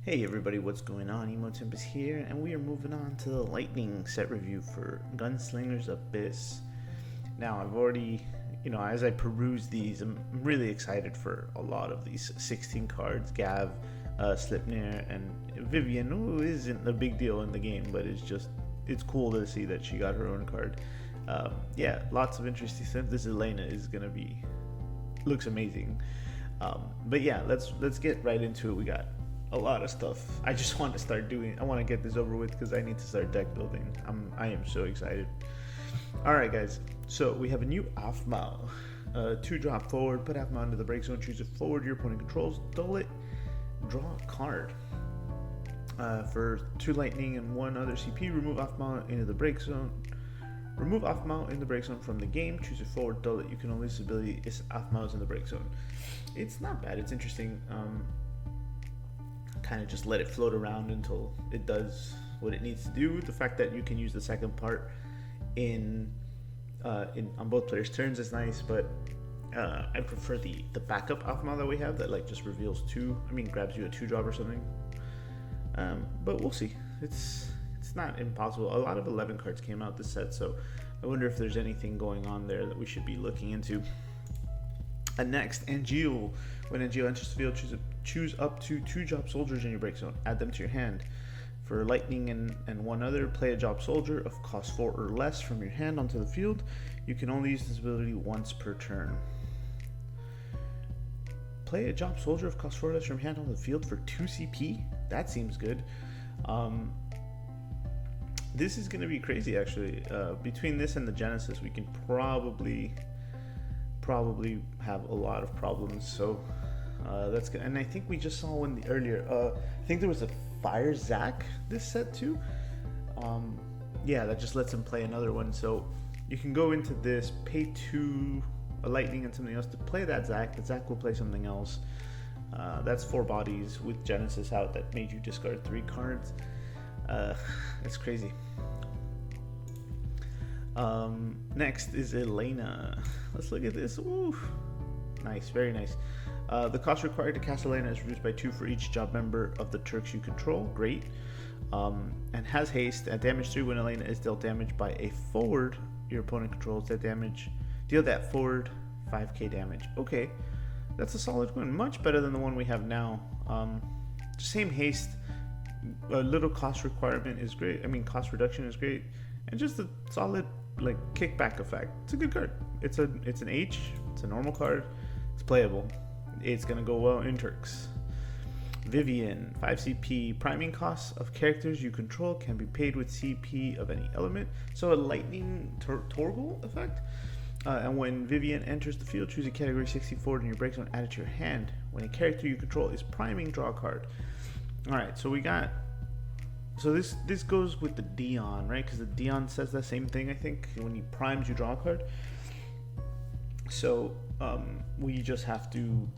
Hey everybody, what's going on? Emotempest here, and we are moving on to the Lightning set review for Gunslinger's Abyss. Now, I've already, as I peruse these, I'm really excited for a lot of these 16 cards. Gav, Slipnir, and Vivian, who isn't a big deal in the game, but it's cool to see that she got her own card. Yeah, lots of interesting stuff. This Elena is gonna looks amazing. But yeah, let's get right into it. We got a lot of stuff. I just want to start doing. I want to get this over with because I need to start deck building. I am so excited. All right, guys. So we have a new Afmao. 2-drop forward. Put Afmao into the break zone. Choose a forward your opponent controls. Dull it. Draw a card. For 2 lightning and 1 other CP, remove Afmao into the break zone. Remove Afmao in the break zone from the game. Choose a forward. Dull it. You can only use ability if Afmao is in the break zone. It's not bad. It's interesting. Kind of just let it float around until it does what it needs to do. The fact that you can use the second part in on both players' turns is nice, but I prefer the backup Afmao that we have that just reveals grabs you a 2-drop or something. But we'll see. It's not impossible. A lot of 11 cards came out this set, so I wonder if there's anything going on there that we should be looking into. And next, Angeal. When Angeal enters the field, choose up to 2 drop soldiers in your break zone. Add them to your hand. For lightning and 1 other, play a drop soldier of cost 4 or less from your hand onto the field. You can only use this ability once per turn. Play a drop soldier of cost 4 or less from your hand onto the field for 2 CP? That seems good. This is going to be crazy, actually. Between this and the Genesis, we can probably have a lot of problems, so that's good. And I think we just saw one earlier. I think there was a Fire Zac this set too. Yeah, that just lets him play another one. So you can go into this, pay 2 a lightning and something else to play that Zac. The Zac will play something else. That's 4 bodies with Genesis out that made you discard 3 cards. It's crazy. Next is Elena. Let's look at this. Ooh, nice, very nice. The cost required to cast Elena is reduced by 2 for each job member of the Turks you control. Great. And has haste. At damage 3, when Elena is dealt damage by a forward your opponent controls, deal that forward 5k damage. Okay, that's a solid one. Much better than the one we have now. Same haste. A little cost requirement is great. Cost reduction is great, and just a solid kickback effect. It's a good card. It's an H. It's a normal card. It's playable. It's gonna go well in Turks. Vivian, 5 CP. Priming costs of characters you control can be paid with CP of any element. So a lightning Torgal effect. And when Vivian enters the field, choose a category 64 in your break zone. Add it to your hand. When a character you control is priming, draw a card. All right, so we got. So this goes with the Dion, right? Because the Dion says the same thing, I think. When he primes, you draw a card. So we just have to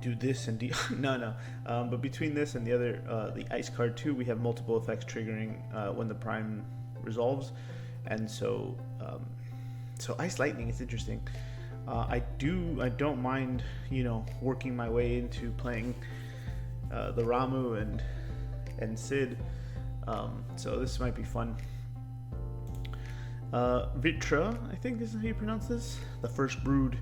do this and Dion. No. But between this and the other, the Ice card too, we have multiple effects triggering when the prime resolves, and so Ice Lightning is interesting. I don't mind working my way into playing the Ramu and Sid. So this might be fun. Vitra, I think this is how you pronounce this. The first brood.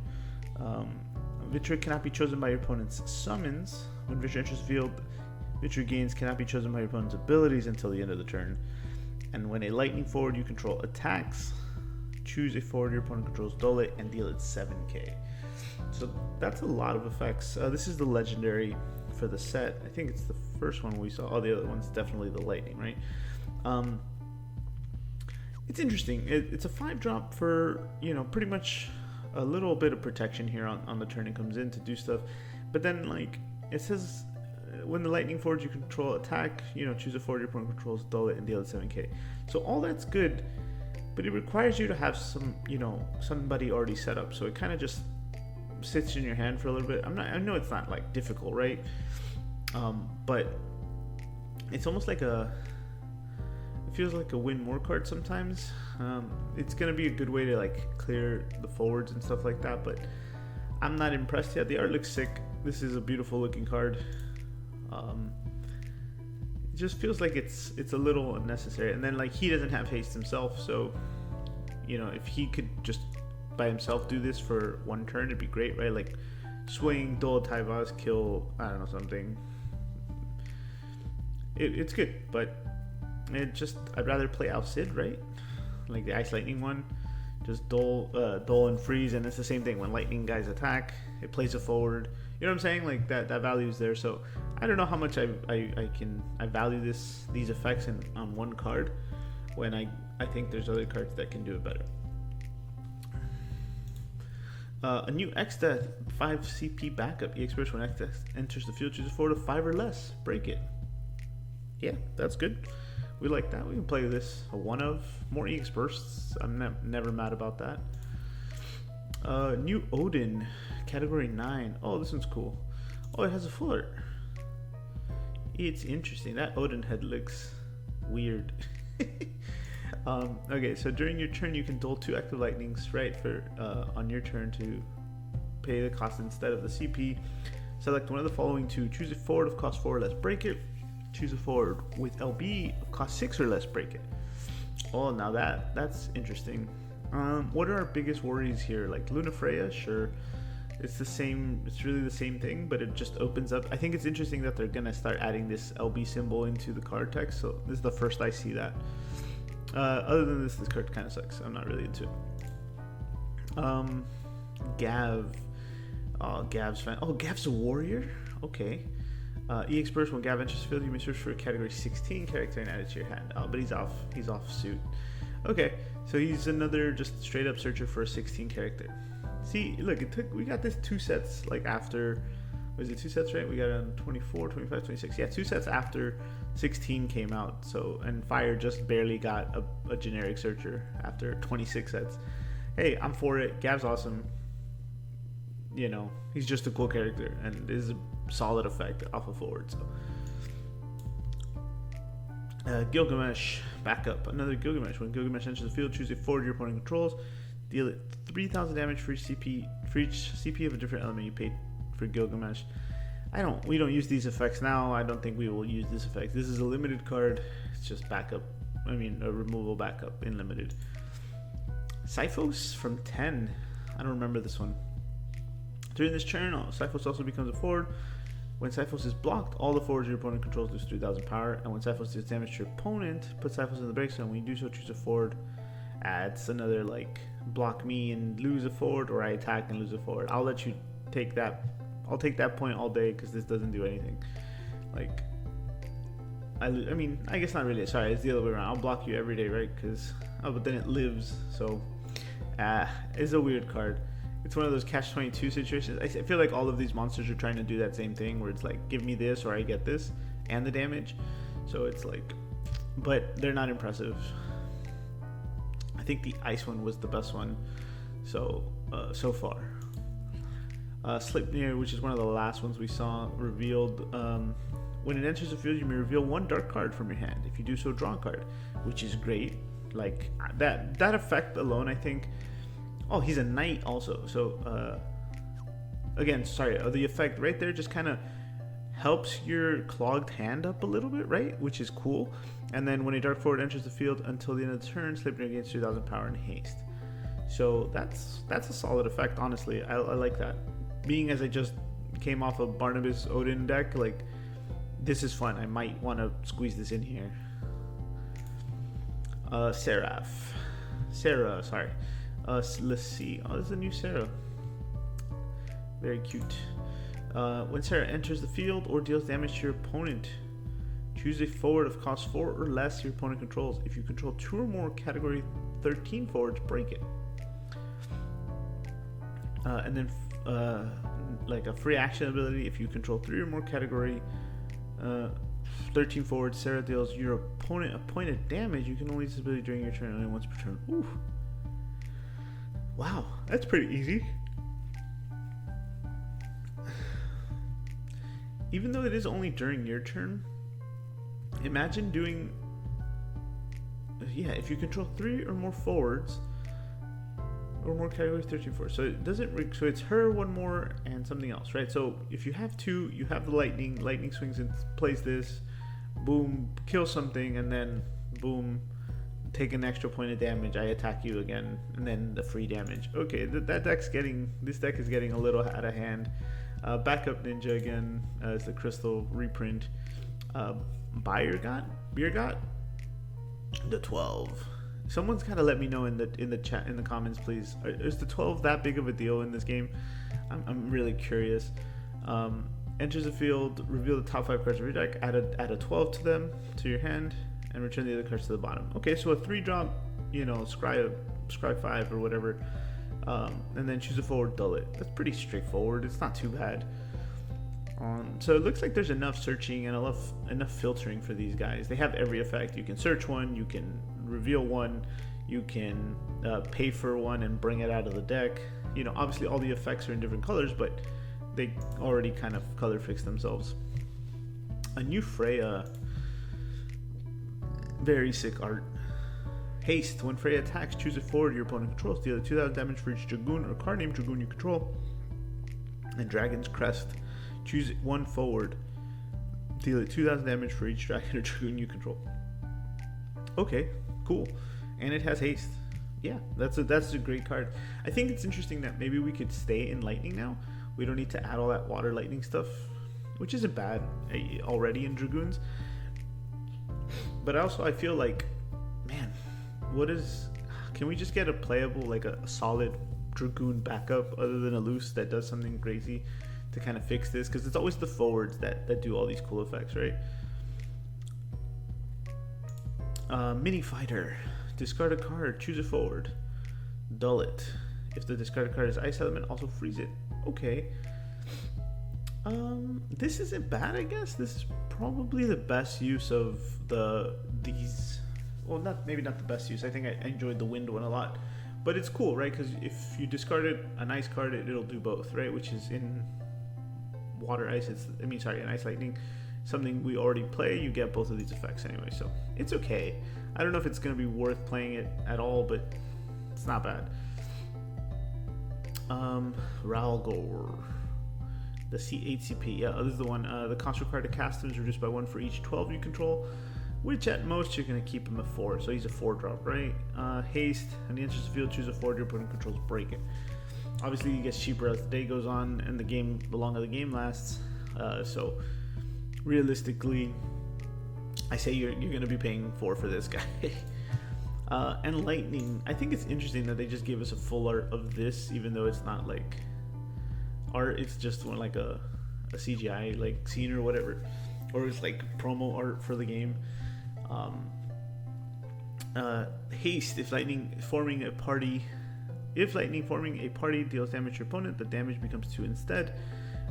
Vitra cannot be chosen by your opponent's summons. When Vitra enters the field, Vitra gains cannot be chosen by your opponent's abilities until the end of the turn. And when a lightning forward you control attacks, choose a forward your opponent controls, dull it, and deal it 7k. So that's a lot of effects. This is the legendary for the set. I think it's the first one we saw. All the other ones definitely the lightning, right? It's interesting. It's a 5-drop for pretty much a little bit of protection here on the turn it comes in to do stuff. But then it says when the lightning forwards you control attack, choose a forward your opponent controls, dull it, and deal it 7k. So all that's good, but it requires you to have somebody already set up. So it kind of just sits in your hand for a little bit. I know it's not difficult, right? But it's almost it feels like a win more card sometimes. It's gonna be a good way to clear the forwards and stuff like that, but I'm not impressed yet. The art looks sick. This is a beautiful looking card. it just feels like it's a little unnecessary. And then like he doesn't have haste himself, so you know, if he could just by himself do this for one turn, it'd be great, right? Like swing, duel, Tyvas, kill, I don't know, something. It's good, but I'd rather play out Sid, right? Like the Ice Lightning one, just duel and freeze, and it's the same thing. When lightning guys attack, it plays it forward. You know what I'm saying? Like that value is there. So I don't know how much I value these effects on one card, when I think there's other cards that can do it better. A new X-Death 5 CP backup. EX when X-Death enters the field, choose a forward of 5 or less. Break it. Yeah, that's good. We like that. We can play this a one of. More EX bursts. I'm never mad about that. New Odin, category 9. Oh, this one's cool. Oh, it has a full art. It's interesting. That Odin head looks weird. Okay, so during your turn you can duel 2 active lightnings, right? For on your turn to pay the cost instead of the CP. Select one of the following 2. Choose a forward of cost 4 or less, break it. Choose a forward with LB of cost 6 or less, break it. Oh, now that's interesting. What are our biggest worries here? Like Luna Freya, sure. It's the same, it's really the same thing, but it just opens up. I think it's interesting that they're gonna start adding this LB symbol into the card text, so this is the first I see that. Other than this card kind of sucks. I'm not really into it. Gav. Oh, Gav's fine. Oh, Gav's a warrior? Okay. EX burst, when Gav enters the field, you may search for a category 16 character and add it to your hand. Oh, but he's off suit. Okay, so he's another just straight up searcher for a 16 character. See, look, we got this 2 sets, like after, was it 2 sets, right? We got it on 24, 25, 26. Yeah, 2 sets after 16 came out. So, and Fire just barely got a generic searcher after 26 sets. Hey, I'm for it. Gav's awesome. You know, he's just a cool character, and this is a solid effect off of forward. So, Gilgamesh backup. Another Gilgamesh. When Gilgamesh enters the field, choose a forward your opponent controls. Deal it 3,000 damage for each CP of a different element you paid for Gilgamesh. We don't use these effects now. I don't think we will use this effect. This is a limited card. It's just backup. I mean, a removal backup in limited. Syphos from 10. I don't remember this one. During this turn, Syphos also becomes a forward. When Syphos is blocked, all the forwards your opponent controls lose 3,000 power. And when Syphos deals damage to your opponent, put Syphos in the break zone. When you do so, choose a forward. Adds another, like, block me and lose a forward, or I attack and lose a forward. I'll let you take that. I'll take that point all day because this doesn't do anything. Like, I mean, I guess not really. Sorry, it's the other way around. I'll block you every day, right? But then it lives. So, it's a weird card. It's one of those catch-22 situations. I feel like all of these monsters are trying to do that same thing, where it's like, give me this or I get this and the damage. So it's like, but they're not impressive. I think the ice one was the best one so far. Sleipnir, which is one of the last ones we saw, revealed when it enters the field, you may reveal 1 dark card from your hand. If you do so, draw a card, which is great. Like that effect alone, I think. Oh, he's a knight also. So again, sorry, the effect right there just kind of helps your clogged hand up a little bit, right? Which is cool. And then when a dark forward enters the field until the end of the turn, Sleipnir gains 2,000 power and haste. So that's a solid effect, honestly. I like that. Being as I just came off a Barnabas Odin deck, like, this is fun. I might want to squeeze this in here. Sarah, sorry. Let's see. Oh, this is a new Sarah. Very cute. When Sarah enters the field or deals damage to your opponent, choose a forward of cost 4 or less your opponent controls. If you control 2 or more category 13 forwards, break it. And then like a free action ability, if you control 3 or more category 13 forwards, Sarah deals your opponent a point of damage. You can only use this ability during your turn, only once per turn. Ooh. Wow, that's pretty easy. Even though it is only during your turn, imagine doing, if you control 3 or more forwards, or more categories, 13 forwards. So it doesn't, so it's her, 1 more, and something else, right? So if you have 2, you have the lightning swings and plays this, boom, kill something, and then boom, take an extra point of damage, I attack you again, and then the free damage. Okay, this deck is getting a little out of hand. Backup Ninja again as the crystal reprint. Beergot, the 12. Someone's gotta let me know in the chat, in the comments, please. Is the 12 that big of a deal in this game? I'm really curious. Enters the field, reveal the top 5 cards of your deck, add a 12 to them to your hand, and return the other cards to the bottom. Okay, so a 3-drop, scry 5 or whatever, and then choose a forward, dull it. That's pretty straightforward. It's not too bad. So it looks like there's enough searching and enough filtering for these guys. They have every effect. You can search one, you can reveal one, you can pay for one and bring it out of the deck. Obviously all the effects are in different colors, but they already kind of color fix themselves. A new Freya, very sick art. Haste. When Freya attacks, choose a forward your opponent controls. Deal 2,000 damage for each Dragoon or card named Dragoon you control. And Dragon's Crest. Choose one forward. Deal 2,000 damage for each Dragon or Dragoon you control. Okay, cool. And it has haste. Yeah, that's a great card. I think it's interesting that maybe we could stay in Lightning now. We don't need to add all that water lightning stuff, which isn't bad already in Dragoons. But also I feel like, man, can we just get a playable, like a solid Dragoon backup other than a loose that does something crazy to kind of fix this? Because it's always the forwards that do all these cool effects, right? Mini Fighter. Discard a card, choose a forward, dull it. If the discarded card is Ice Element, also freeze it. Okay. This isn't bad, I guess. This is probably the best use of these. Well, maybe not the best use. I think I enjoyed the wind one a lot, but it's cool, right? Because if you discarded an ice card, it'll do both, right? Which is in water ice. In ice lightning, something we already play. You get both of these effects anyway, so it's okay. I don't know if it's going to be worth playing it at all, but it's not bad. Ralgor, the C8CP. Yeah, this is the one. The cost required to cast him is reduced by 1 for each 12 you control, which at most you're going to keep him at 4. So he's a 4-drop, right? Haste. When he enters the field, choose a forward your opponent controls, break it. Obviously, he gets cheaper as the day goes on and the longer the game lasts. So realistically, I say you're going to be paying 4 for this guy. And Lightning, I think it's interesting that they just gave us a full art of this, even though it's not like art, it's just like a CGI like scene or whatever, or it's like promo art for the game. Haste. If lightning forming a party deals damage to your opponent, the damage becomes 2 instead.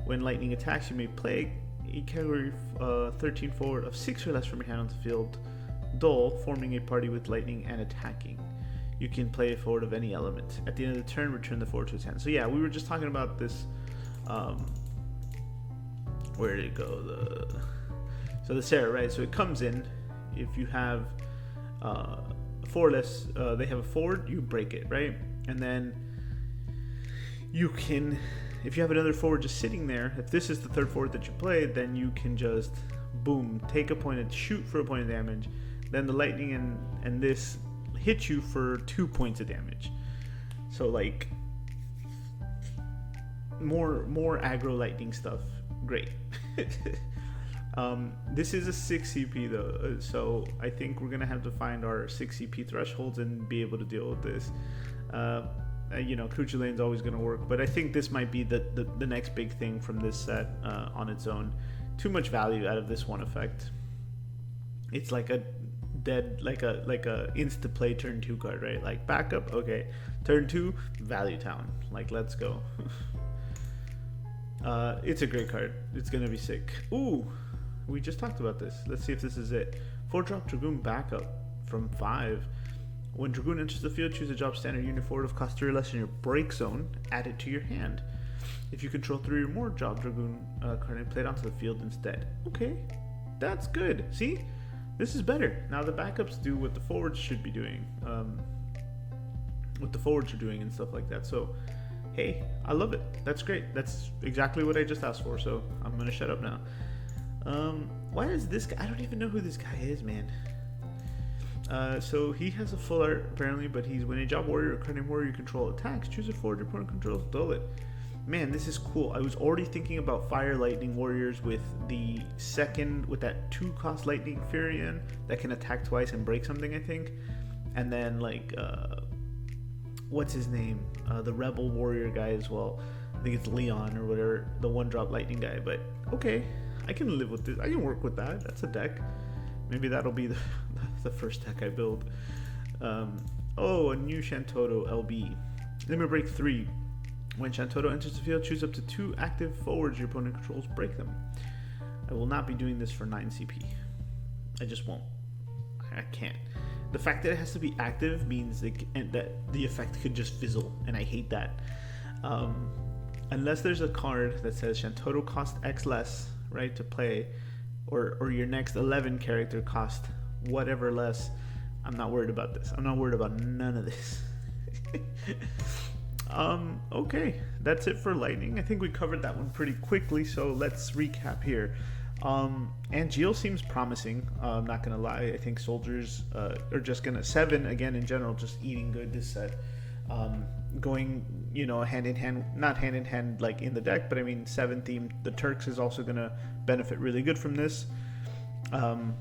When lightning attacks, you may play a category 13 forward of 6 or less from your hand on the field. Dull, forming a party with lightning and attacking. You can play a forward of any element. At the end of the turn, return the forward to its hand. So yeah, we were just talking about this. Where did it go? So the Sarah, right? So it comes in. If you have 4 less, they have a forward, you break it, right? And then you can, if you have another forward just sitting there, if this is the 3rd forward that you play, then you can just boom, take a point and shoot for a point of damage. Then the lightning and this hit you for 2 points of damage. So like more aggro lightning stuff. Great. This is a 6 CP though, so I think we're gonna have to find our 6 CP thresholds and be able to deal with this. Crucial Lane's always gonna work, but I think this might be the next big thing from this set on its own. Too much value out of this one effect. It's like a dead, like a insta play turn 2 card, right? Like backup, okay. Turn 2, Value Town. Like, let's go. It's a great card. It's gonna be sick. Ooh, we just talked about this. Let's see if this is it. 4-drop Dragoon backup from 5. When Dragoon enters the field, choose a job standard unit forward of cost 3 or less in your break zone. Add it to your hand. If you control 3 or more job Dragoon card and play it onto the field instead. Okay, that's good. See, this is better. Now the backups do what the forwards should be doing. What the forwards are doing and stuff like that. So, hey, I love it. That's great. That's exactly what I just asked for. So I'm gonna shut up now. Why is this guy? I don't even know who this guy is, man. So he has a full art apparently, but he's when a job warrior or cunning warrior you control attacks, choose a forward your opponent controls, dull it. Man, this is cool. I was already thinking about fire lightning warriors with the second, with that 2-cost lightning Furion that can attack twice and break something, I think. And then like, what's his name? The rebel warrior guy as well. I think it's Leon or whatever, the 1-drop lightning guy. But okay, I can live with this. I can work with that. That's a deck. Maybe that'll be the first deck I build. Oh, a new Shantoto LB. Limit break 3. When Shantoto enters the field, choose up to 2 active forwards your opponent controls, break them. I will not be doing this for 9 CP. I just won't. I can't. The fact that it has to be active means that the effect could just fizzle, and I hate that. Unless there's a card that says Shantoto cost X less, right, to play, or your next 11 character cost whatever less, I'm not worried about this. I'm not worried about none of this. Okay, that's it for lightning. I think we covered that one pretty quickly, so let's recap here. Angeal seems promising. I'm not gonna lie. I think soldiers are just gonna 7 again in general, just eating good this set. Going, hand in hand, not hand in hand like in the deck, but I mean 7 theme. The Turks is also gonna benefit really good from this. The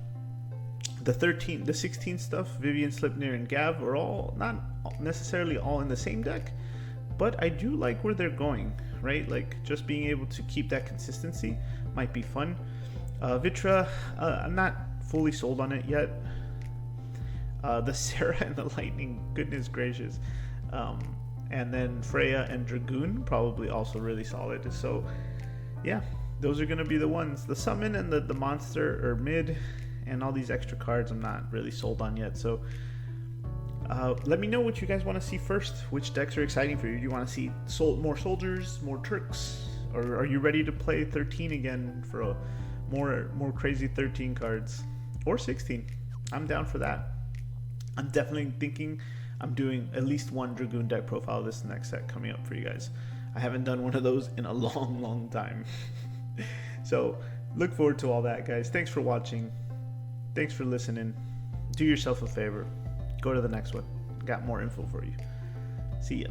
16 stuff, Vivian, Slipnir, and Gav are all not necessarily all in the same deck. But I do like where they're going, right? Like, just being able to keep that consistency might be fun. Vitra, I'm not fully sold on it yet. The Sarah and the Lightning, goodness gracious. And then Freya and Dragoon, probably also really solid. So, yeah, those are going to be the ones. The Summon and the Monster are mid, and all these extra cards I'm not really sold on yet. So, let me know what you guys want to see first. Which decks are exciting for you? Do you want to see more soldiers, more Turks, or are you ready to play 13 again for a more crazy 13 cards, or 16? I'm down for that. I'm definitely thinking I'm doing at least one Dragoon deck profile this next set coming up for you guys. I haven't done one of those in a long time. So look forward to all that, guys. Thanks for watching. Thanks for listening. Do yourself a favor. Go to the next one. Got more info for you. See ya.